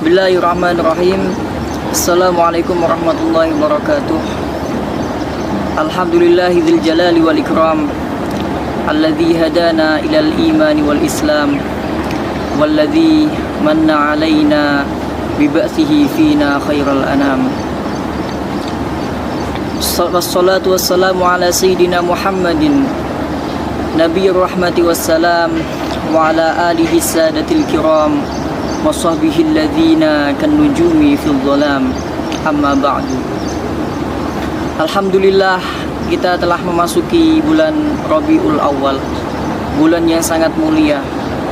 Bismillahirrahmanirrahim. Assalamualaikum warahmatullahi wabarakatuh. Alhamdulillahil jalali wal ikram, alladzi hadana ilal imani wal islam, walladzi manna alaina bi ba'thihi fina khairal anam. Wassalatu wassalamu ala sayyidina Muhammadin nabiyir rahmati wassalam wa ala alihi sadatil kiram wa sahbihi alladhina kan nujumi fil dhalam, amma ba'du. Alhamdulillah, kita telah memasuki bulan Rabiul Awal, bulan yang sangat mulia,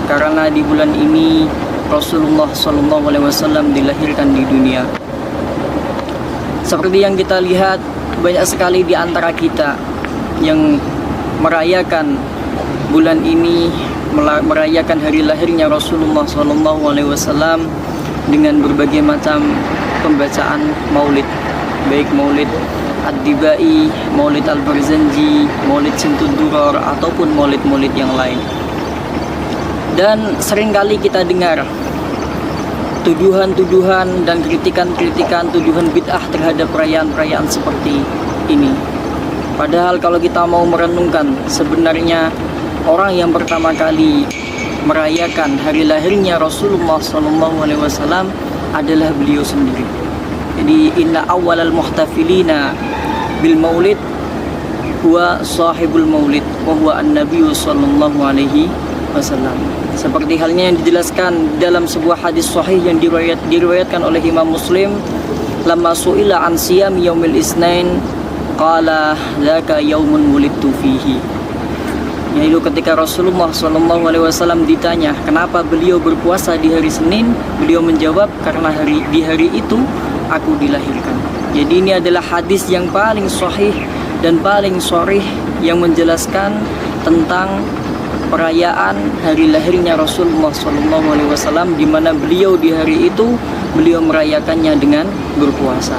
karena di bulan ini Rasulullah SAW dilahirkan di dunia. Seperti yang kita lihat, banyak sekali di antara kita yang merayakan bulan ini, merayakan hari lahirnya Rasulullah SAW dengan berbagai macam pembacaan maulid, baik maulid Ad-Dibai, maulid Al-Barzanji, maulid Simtud Durar, ataupun maulid-maulid yang lain. Dan seringkali kita dengar tuduhan-tuduhan dan kritikan-kritikan, tuduhan bid'ah terhadap perayaan-perayaan seperti ini. Padahal kalau kita mau merenungkan, sebenarnya orang yang pertama kali merayakan hari lahirnya Rasulullah SAW adalah beliau sendiri. Jadi inna awwalal muhtafilina bil maulid huwa sahibul maulid wa huwa an-nabiyyu sallallahu alaihi wasallam. Seperti halnya yang dijelaskan dalam sebuah hadis sahih yang diriwayatkan oleh Imam Muslim, lamma su'ila an siyam yaumil isnain qala dzaka yaumun wulidtu fihi. Yaitu ketika Rasulullah SAW ditanya kenapa beliau berpuasa di hari Senin, beliau menjawab karena di hari itu aku dilahirkan. Jadi ini adalah hadis yang paling sahih dan paling sharih yang menjelaskan tentang perayaan hari lahirnya Rasulullah SAW, di mana beliau di hari itu beliau merayakannya dengan berpuasa.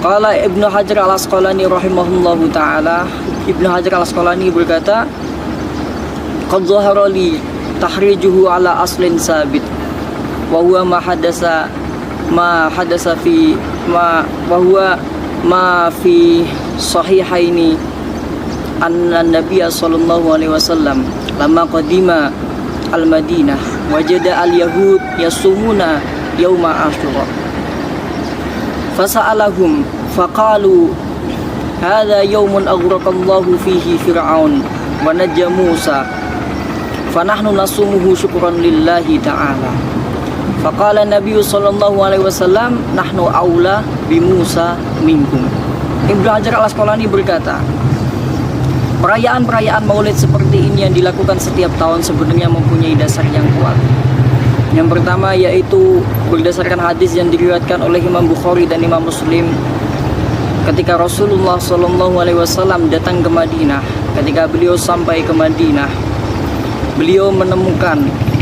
Qala Ibnu Hajar Al-Asqalani rahimahullahu ta'ala, Ibnu Hajar Al-Asqalani berkata, qad zahara li tahrijuhu ala aslin sabit wa huwa ma hadasa fi ma fi sahihaini anna nabiyya sallallahu alaihi wasallam lamma qadima al-Madinah wajada al-yahud yasumuna yauma Asyura fasa'alahum faqalu hadha yawmun aghraqallahu fihi fir'aun wa najja Musa fanahnu nasumuhu syukran lillahi ta'ala. Faqala Nabi sallallahu alaihi wasallam nahnu aula bi Musa minkum. Ibnu Hajar Al-Asqalani berkata, perayaan-perayaan maulid seperti ini yang dilakukan setiap tahun sebenarnya mempunyai dasar yang kuat. Yang pertama yaitu berdasarkan hadis yang diriwayatkan oleh Imam Bukhari dan Imam Muslim, ketika Rasulullah SAW datang ke Madinah. Ketika beliau sampai ke Madinah, beliau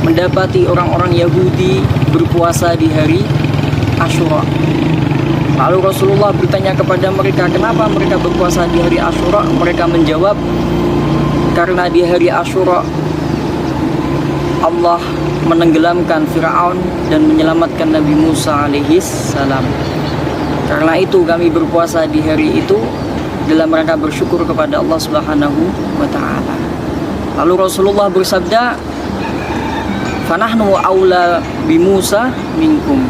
mendapati orang-orang Yahudi berpuasa di hari Asyura. Lalu Rasulullah bertanya kepada mereka, kenapa mereka berpuasa di hari Asyura? Mereka menjawab, karena di hari Asyura Allah menenggelamkan Fir'aun dan menyelamatkan Nabi Musa alaihi salam. Karena itu kami berpuasa di hari itu dalam rangka bersyukur kepada Allah Subhanahu wa ta'ala. Lalu Rasulullah bersabda, fanahnu aula bi Musa minkum.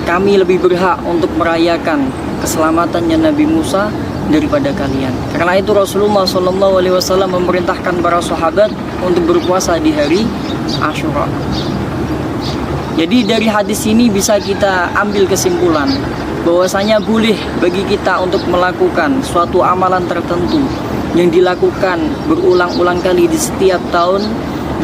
Kami lebih berhak untuk merayakan keselamatannya Nabi Musa daripada kalian. Karena itu Rasulullah SAW memerintahkan para sahabat untuk berpuasa di hari Asyura. Jadi dari hadis ini bisa kita ambil kesimpulan bahwasanya boleh bagi kita untuk melakukan suatu amalan tertentu yang dilakukan berulang-ulang kali di setiap tahun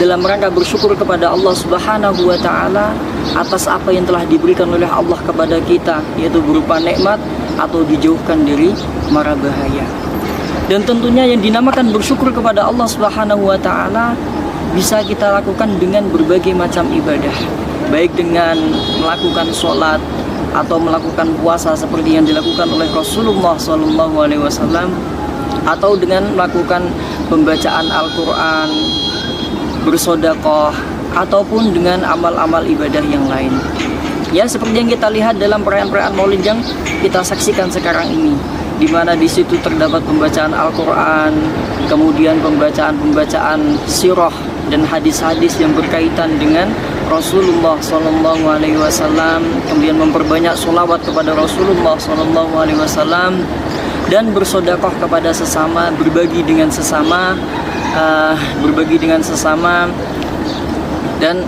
dalam rangka bersyukur kepada Allah Subhanahu wa ta'ala atas apa yang telah diberikan oleh Allah kepada kita, yaitu berupa nikmat atau dijauhkan dari mara bahaya. Dan tentunya yang dinamakan bersyukur kepada Allah Subhanahu wa ta'ala bisa kita lakukan dengan berbagai macam ibadah, baik dengan melakukan sholat atau melakukan puasa seperti yang dilakukan oleh Rasulullah SAW, atau dengan melakukan pembacaan Al-Quran, bersedekah, ataupun dengan amal-amal ibadah yang lain. Ya, seperti yang kita lihat dalam perayaan-perayaan Maulid yang kita saksikan sekarang ini, di mana di situ terdapat pembacaan Al-Quran, kemudian pembacaan sirah dan hadis-hadis yang berkaitan dengan Rasulullah SAW, kemudian memperbanyak sholawat kepada Rasulullah SAW, dan bersedekah kepada sesama, berbagi dengan sesama, dan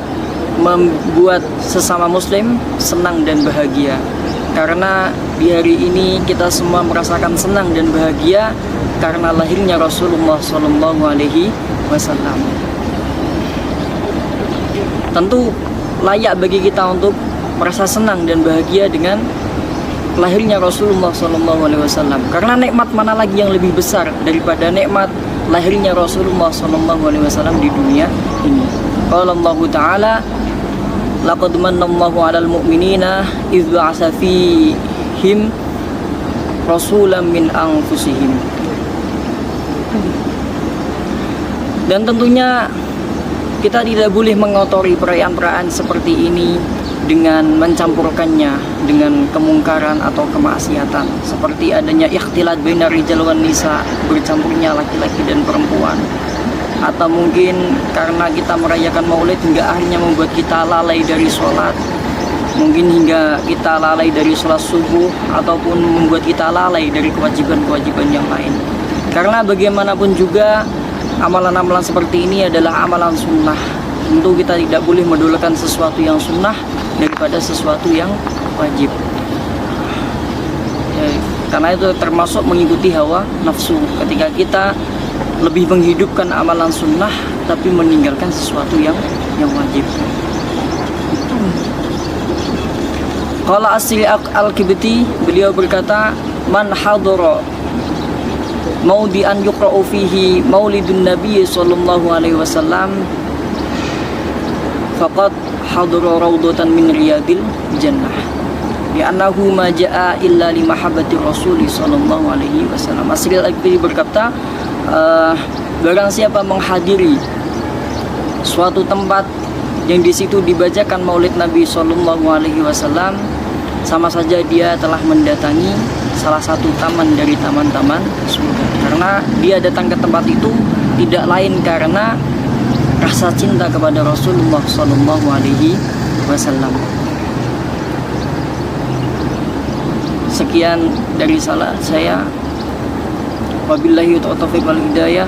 membuat sesama muslim senang dan bahagia. Karena di hari ini kita semua merasakan senang dan bahagia karena lahirnya Rasulullah SAW. Tentu layak bagi kita untuk merasa senang dan bahagia dengan lahirnya Rasulullah SAW. Karena nikmat mana lagi yang lebih besar daripada nikmat lahirnya Rasulullah SAW di dunia ini. Qala Allah Ta'ala, laqad manallahu 'alal mu'minina idz ba'atsa fihim rasulan min anfusihim. Dan tentunya kita tidak boleh mengotori perayaan-perayaan seperti ini dengan mencampurkannya dengan kemungkaran atau kemaksiatan, seperti adanya ikhtilat bainar rijal wan nisa, bercampurnya laki-laki dan perempuan. Atau mungkin karena kita merayakan Maulid hingga akhirnya membuat kita lalai dari sholat, mungkin hingga kita lalai dari sholat subuh, ataupun membuat kita lalai dari kewajiban-kewajiban yang lain. Karena bagaimanapun juga amalan-amalan seperti ini adalah amalan sunnah. Tentu kita tidak boleh mendahulukan sesuatu yang sunnah daripada sesuatu yang wajib. Karena itu termasuk mengikuti hawa nafsu ketika kita lebih menghidupkan amalan sunnah tapi meninggalkan sesuatu yang wajib. Qala Asri Al-Kibti, beliau berkata, man hadara maudi'an yuqra'u fihi maulidun nabiy sallallahu alaihi wasallam faqad hadara raudatan min riyadil jannah, li'annahu ma ja'a illa li mahabbati rasuli sallallahu alaihi wasallam. Asri Al-Kibti berkata, barang siapa menghadiri suatu tempat yang di situ dibacakan maulid Nabi Sallallahu Alaihi Wasallam, sama saja dia telah mendatangi salah satu taman dari taman-taman surga. Karena dia datang ke tempat itu tidak lain karena rasa cinta kepada Rasulullah Sallallahu Alaihi Wasallam. Sekian dari saya. Wabillahi taufiq wal hidayah.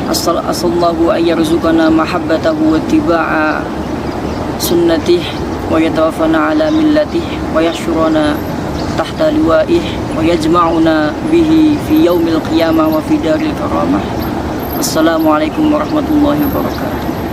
Asallallahu ayyarzuqana mahabbatahu wa ittiba'a sunnatih wa yatawaffana ala millatih wa yahsyurana tahta liwa'ih wa yajma'una bihi fi yaumil qiyamah wa fi daril karamah. Wassalamualaikum warahmatullahi wabarakatuh.